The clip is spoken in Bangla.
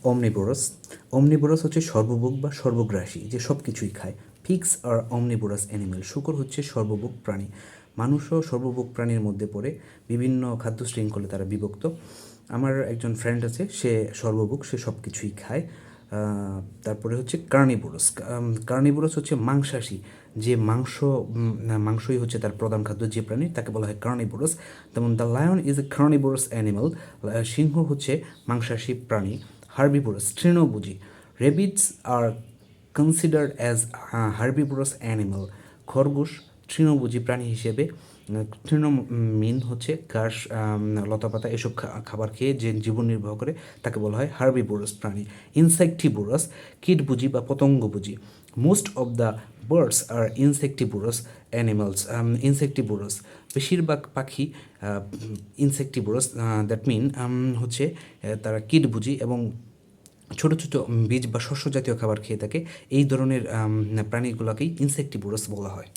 অমনিবোরাস। অমনিবোরাস হচ্ছে সর্বভোগ বা সর্বগ্রাসী, যে সব কিছুই খায়। পিগস আর অমনিবোরাস অ্যানিমেল। শূকর হচ্ছে সর্বভোগ প্রাণী। মানুষও সর্বভোগ প্রাণীর মধ্যে পড়ে, বিভিন্ন খাদ্য শৃঙ্খলে তারা বিভক্ত। আমার একজন ফ্রেন্ড আছে, সে সর্বভোগ, সে সব কিছুই খায়। তারপরে হচ্ছে কার্নিভোরাস। কার্নিভোরাস হচ্ছে মাংসাশী, যে মাংসই হচ্ছে তার প্রধান খাদ্য, যে প্রাণী, তাকে বলা হয় কার্নিভোরাস। যেমন the lion is a carnivorous animal. সিংহ হচ্ছে মাংসাশী প্রাণী। হার্বিভোরাস, তৃণভোজী। Rabbits are considered as herbivorous animal. খরগোশ তৃণভোজী প্রাণী হিসেবে, তৃণ মিন হচ্ছে ঘাস, লতাপাতা এসব খাবার খেয়ে যে জীবন নির্বাহ করে, তাকে বলা হয় হার্বিভোরাস প্রাণী। ইনসেক্টিভোরাস, কীটভোজী বা পতঙ্গভোজী। Most of the birds are insectivorous animals. Insectivorous, বেশিরভাগ পাখি ইনসেক্টিভোরাস, দ্যাট মিন হচ্ছে তারা কীটভোজী এবং ছোটো ছোটো বীজ বা শস্য জাতীয় খাবার খেয়ে থাকে। এই ধরনের প্রাণীগুলোকেই ইনসেক্টিভোরাস বলা হয়।